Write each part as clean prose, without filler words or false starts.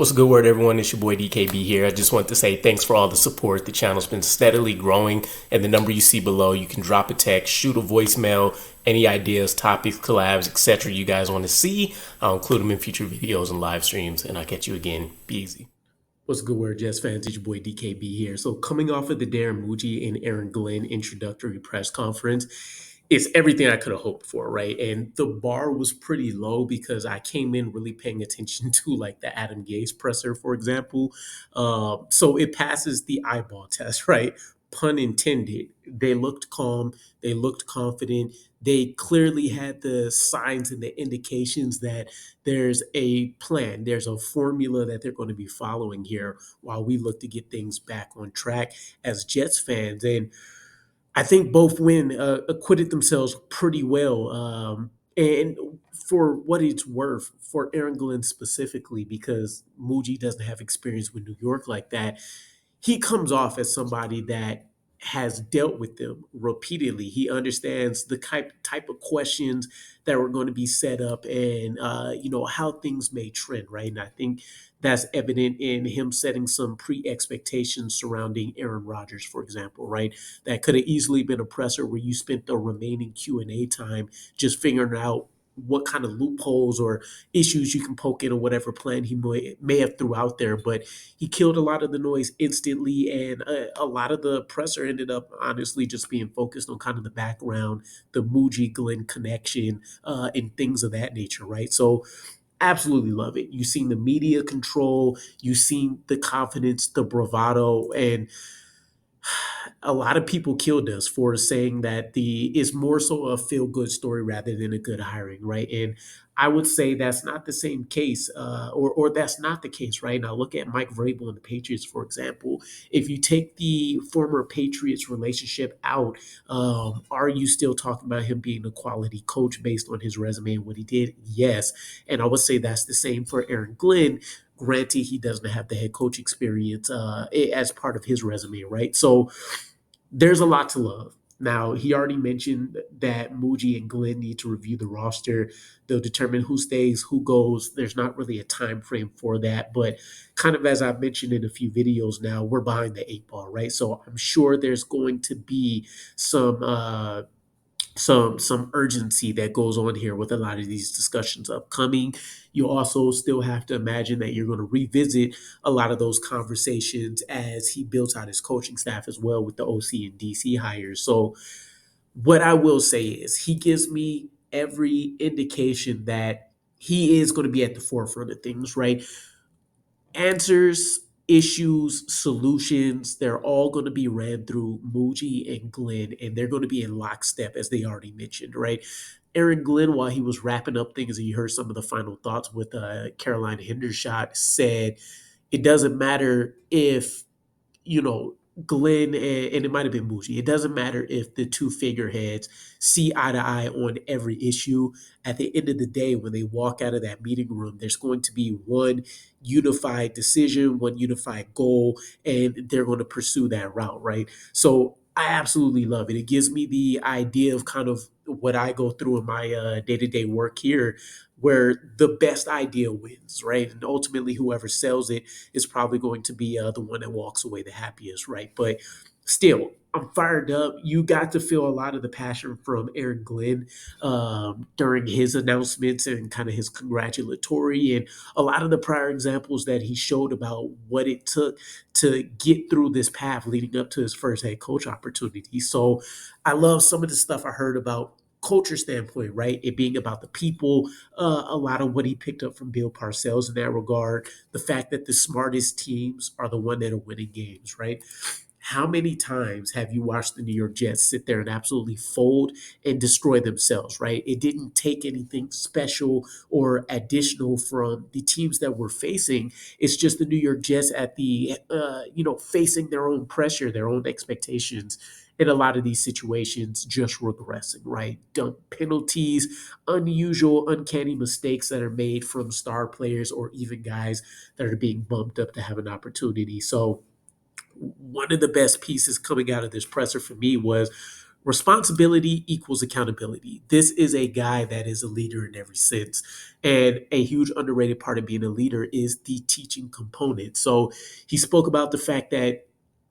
What's a good word, everyone? It's your boy DKB here. I just want to say thanks for all the support. The channel's been steadily growing, and the number you see below, you can drop a text, shoot a voicemail, any ideas, topics, collabs, etc. you guys want to see. I'll include them in future videos and live streams, and I'll catch you again. Be easy. What's a good word, Jets fans? It's your boy DKB here. So coming off of the Darren Mougey and Aaron Glenn introductory press conference, it's everything I could have hoped for, right? And the bar was pretty low because I came in really paying attention to like the Adam Gase presser, for example. So it passes the eyeball test, right? Pun intended. They looked calm. They looked confident. They clearly had the signs and the indications that there's a plan, there's a formula that they're going to be following here while we look to get things back on track as Jets fans. And I think both win acquitted themselves pretty well. And for what it's worth, for Aaron Glenn specifically, because Muji doesn't have experience with New York like that, he comes off as somebody that has dealt with them repeatedly. He understands the type of questions that were going to be set up and how things may trend, right? And I think that's evident in him setting some pre-expectations surrounding Aaron Rodgers, for example, right? That could have easily been a presser where you spent the remaining Q&A time just figuring out what kind of loopholes or issues you can poke in or whatever plan he may have threw out there. But he killed a lot of the noise instantly, and a lot of the presser ended up honestly just being focused on kind of the background, the Muji Glenn connection, and things of that nature, right? So absolutely love it. You've seen the media control, you've seen the confidence, the bravado, and a lot of people killed us for saying that the is more so a feel good story rather than a good hiring, right? And I would say that's not the same case, or that's not the case, right? Now look at Mike Vrabel and the Patriots, for example. If you take the former Patriots relationship out, are you still talking about him being a quality coach based on his resume and what he did? Yes, and I would say that's the same for Aaron Glenn. Granted, he doesn't have the head coach experience as part of his resume, right? So there's a lot to love. Now, he already mentioned that Muji and Glenn need to review the roster. They'll determine who stays, who goes. There's not really a time frame for that, but kind of as I've mentioned in a few videos now, we're behind the eight ball, right? So I'm sure there's going to be some some urgency that goes on here with a lot of these discussions upcoming. You also still have to imagine that you're going to revisit a lot of those conversations as he builds out his coaching staff as well with the OC and DC hires. So what I will say is he gives me every indication that he is going to be at the forefront of things, right? Answers, issues, solutions, they're all going to be ran through Muji and Glenn, and they're going to be in lockstep, as they already mentioned, right? Aaron Glenn, while he was wrapping up things, and you heard some of the final thoughts with Carolina Hendershot, said it doesn't matter if Glenn and it might have been Muji. It doesn't matter if the two figureheads see eye to eye on every issue. At the end of the day, when they walk out of that meeting room, there's going to be one unified decision, one unified goal, and they're going to pursue that route, right? So I absolutely love it. It gives me the idea of kind of what I go through in my day-to-day work here, where the best idea wins, right? And ultimately, whoever sells it is probably going to be the one that walks away the happiest, right? But still, I'm fired up. You got to feel a lot of the passion from Aaron Glenn during his announcements and kind of his congratulatory, and a lot of the prior examples that he showed about what it took to get through this path leading up to his first head coach opportunity. So I love some of the stuff I heard about culture standpoint, right? It being about the people, a lot of what he picked up from Bill Parcells in that regard, the fact that the smartest teams are the one that are winning games, right? How many times have you watched the New York Jets sit there and absolutely fold and destroy themselves, right? It didn't take anything special or additional from the teams that we're facing. It's just the New York Jets at the, facing their own pressure, their own expectations in a lot of these situations, just regressing, right? Dumb penalties, unusual, uncanny mistakes that are made from star players or even guys that are being bumped up to have an opportunity. So, one of the best pieces coming out of this presser for me was responsibility equals accountability. This is a guy that is a leader in every sense. And a huge underrated part of being a leader is the teaching component. So he spoke about the fact that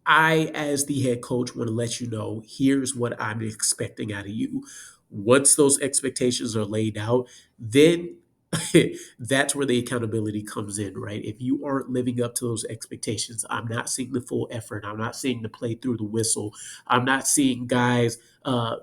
I, as the head coach, want to let you know here's what I'm expecting out of you. Once those expectations are laid out, then that's where the accountability comes in, right? If you aren't living up to those expectations, I'm not seeing the full effort. I'm not seeing the play through the whistle. I'm not seeing guys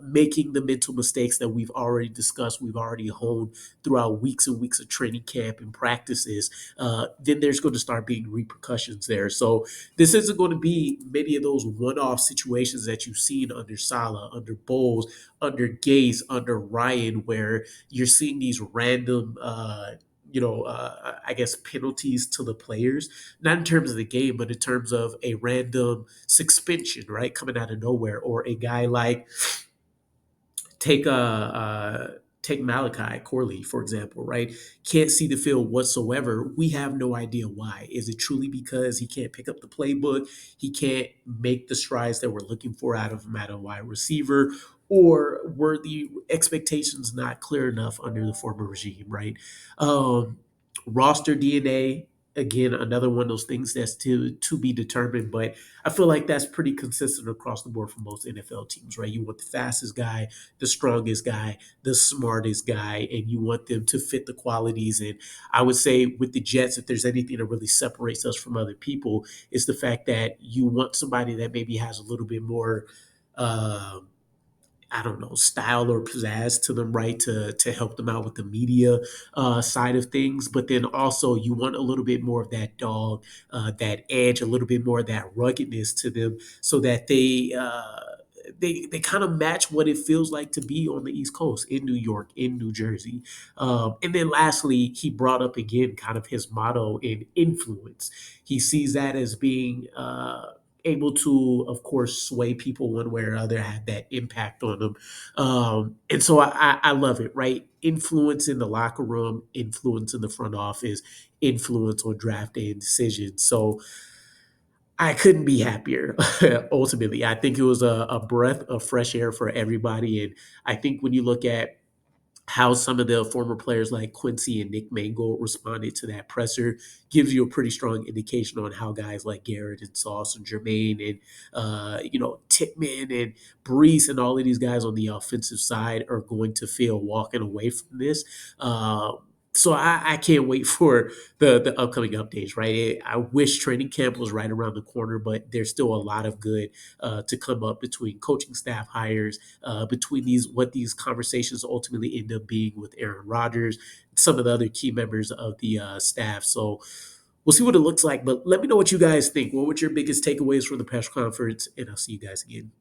making the mental mistakes that we've already discussed, we've already honed throughout weeks and weeks of training camp and practices. Then there's going to start being repercussions there. So this isn't going to be many of those one-off situations that you've seen under Salah, under Bowles, under Gase, under Ryan, where you're seeing these random, I guess penalties to the players, not in terms of the game, but in terms of a random suspension, right, coming out of nowhere, or a guy like take take Malachi Corley, for example, right? Can't see the field whatsoever. We have no idea why. Is it truly because he can't pick up the playbook? He can't make the strides that we're looking for out of him at a wide receiver? Or were the expectations not clear enough under the former regime, right? Um, Roster DNA, again, another one of those things that's to be determined, but I feel like that's pretty consistent across the board for most NFL teams, right? You want the fastest guy, the strongest guy, the smartest guy, and you want them to fit the qualities. And I would say with the Jets, if there's anything that really separates us from other people, it's the fact that you want somebody that maybe has a little bit more. Um, I don't know, style or pizzazz to them, right? To help them out with the media side of things, but then also you want a little bit more of that dog, that edge, a little bit more of that ruggedness to them, so that they kind of match what it feels like to be on the East Coast in New York, in New Jersey. And then lastly, he brought up again kind of his motto in influence. He sees that as being able to, of course, sway people one way or other, have that impact on them. And so I love it, right? Influence in the locker room, influence in the front office, influence on draft day and decisions. So I couldn't be happier. Ultimately, I think it was a breath of fresh air for everybody. And I think when you look at how some of the former players like Quincy and Nick Mangold responded to that presser gives you a pretty strong indication on how guys like Garrett and Sauce and Jermaine and Titman and Brees and all of these guys on the offensive side are going to feel walking away from this. So I can't wait for the upcoming updates, right? I wish training camp was right around the corner, but there's still a lot of good to come up between coaching staff hires, between what these conversations ultimately end up being with Aaron Rodgers, some of the other key members of the staff. So we'll see what it looks like. But let me know what you guys think. What were your biggest takeaways from the press conference? And I'll see you guys again.